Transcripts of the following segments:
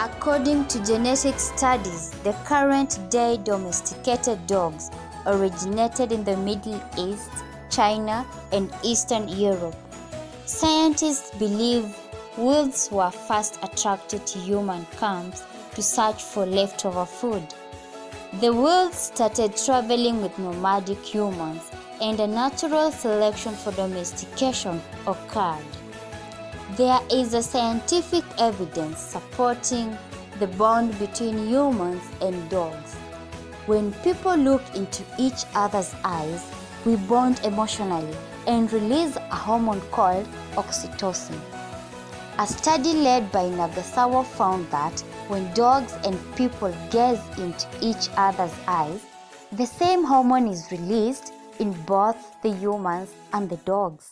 According to genetic studies, the current-day domesticated dogs originated in the Middle East, China, and Eastern Europe. Scientists believe wolves were first attracted to human camps to search for leftover food. The wolves started traveling with nomadic humans, and a natural selection for domestication occurred. There is a scientific evidence supporting the bond between humans and dogs. When people look into each other's eyes, we bond emotionally and release a hormone called oxytocin. A study led by Nagasawa found that when dogs and people gaze into each other's eyes, the same hormone is released in both the humans and the dogs.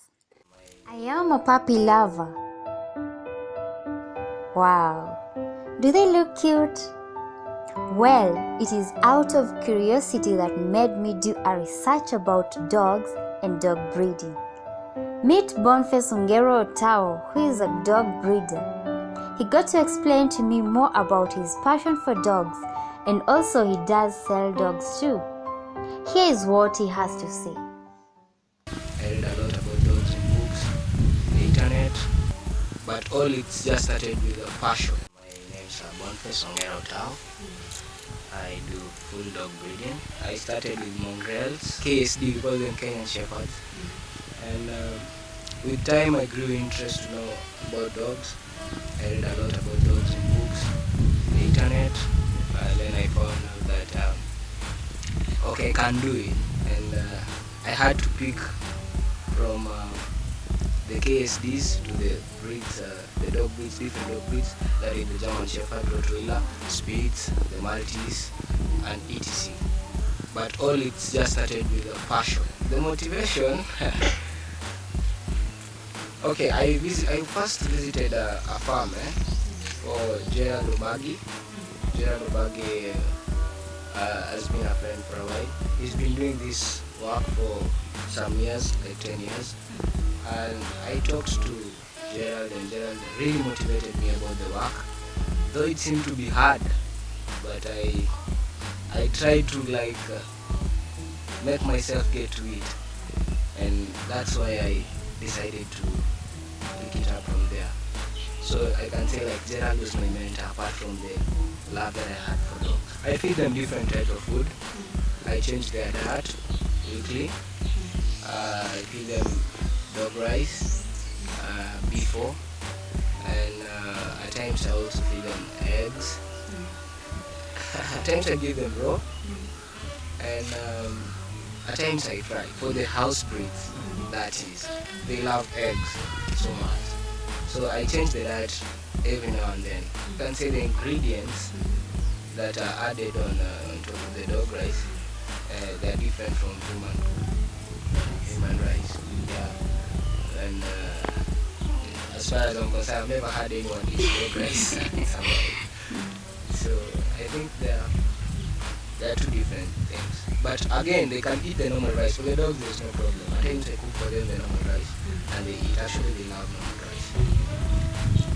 I am a puppy lover. Wow, do they look cute? Well, it is out of curiosity that made me do a research about dogs and dog breeding. Meet Boniface Ongero Otao, who is a dog breeder. He got to explain to me more about his passion for dogs, and also he does sell dogs too. Here is what he has to say. I read a lot about dogs in books, the internet, but all it just started with a passion. My name is Boniface Ongero Otao. I do full dog breeding. I started with mongrels, KSD, we call them Kenyan Shepherds. And with time I grew interest to know about dogs. I read a lot about dogs in books, the internet, and then I found out that okay, I can do it. And I had to pick from the KSDs to the breeds, the dog breeds, different dog breeds, that is the German Shepherd, Rottweiler, Spitz, the Maltese, and etc. But all it just started with a passion. The motivation, okay, I first visited a farm for Gerald Obagi. Gerald Obagi has been a friend for a while. He's been doing this work for some years, like 10 years. And I talked to Gerald, and Gerald really motivated me about the work. Though it seemed to be hard, but I tried to make myself get to it. And that's why I decided to pick it up from there. So I can say Gerald was my mentor apart from the love that I had for dogs. I feed them different types of food. I change their diet weekly. I feed them dog rice, before, and at times I also feed them eggs. At times I give them raw, and at times I fry. For the house breeds, that is, they love eggs so much. So I change the diet every now and then. You can say the ingredients that are added on top of the dog rice, they are different from human rice. Yeah. And as far as I'm concerned, I've never had anyone eat dog rice. So I think there are two different things. But again, they can eat the normal rice. For the dogs, there's no problem. At times I cook for them the normal rice, and they eat. Actually, they love normal rice.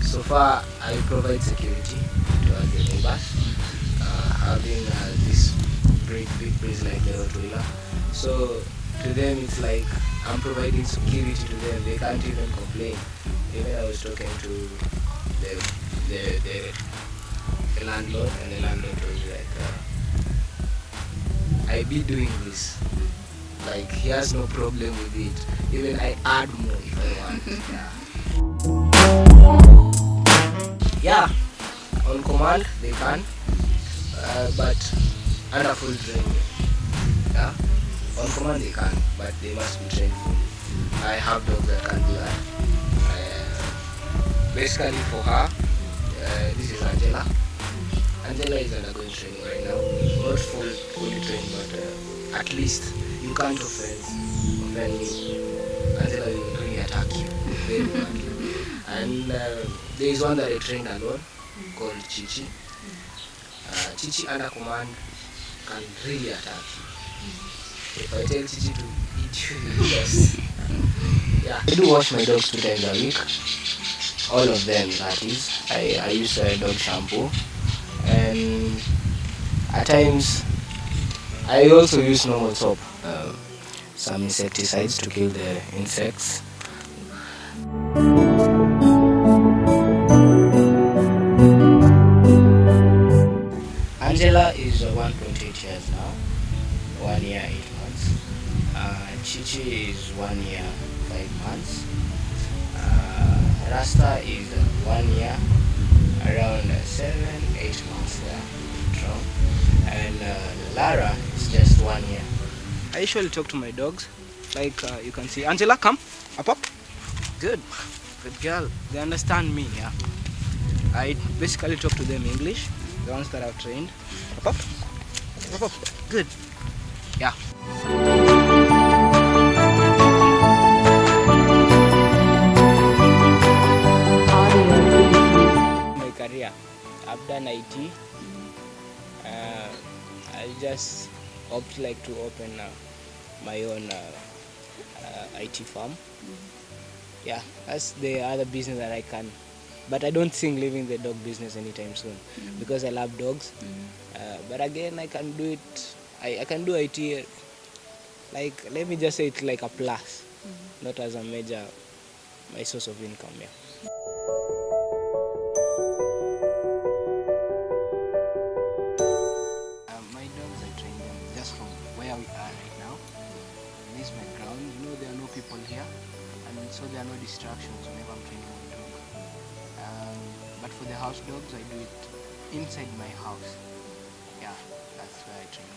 So far, I provide security to the neighbors, having this big breeds like the Rottweiler. So to them, it's like I'm providing security to them. They can't even complain. Even I was talking to the landlord, and the landlord told me I be doing this. He has no problem with it. Even I add more if I want. Yeah, on command they can, but under full training. Yeah, on command they can, but they must be trained fully. I have dogs that can do that. Basically for her, this is Angela. Angela is undergoing training right now. Not fully trained, but at least you can't offend me. Angela will really attack you very badly. And there is one that I trained alone called Chichi. Chichi under command can really attack you. If I tell Chichi to eat you, yes. Yeah. I do wash my dogs 2 times a week. All of them, that is. I use dog shampoo. At times, I also use normal soap, some insecticides to kill the insects. Angela is 1.8 years now, 1 year 8 months. Chichi is 1 year 5 months. Rasta is 1 year, around 7-8 months there, strong. And Lara is just 1 year. I usually talk to my dogs, like you can see. Angela, come, up. Good girl. They understand me, yeah. I basically talk to them English, the ones that I've trained. Up. Good. Yeah. My career, I've done IT. I just opt like to open my own IT firm. Yeah, that's the other business that I can. But I don't think leaving the dog business anytime soon because I love dogs. But again, I can do it. I can do IT. Like, let me just say it like a plus, not as a major my source of income. Yeah. My dogs, I train them just from where we are right now. This is my ground. You know, there are no people here, and so there are no distractions whenever I'm training my dog. But for the house dogs, I do it inside my house. Yeah, that's where I train them.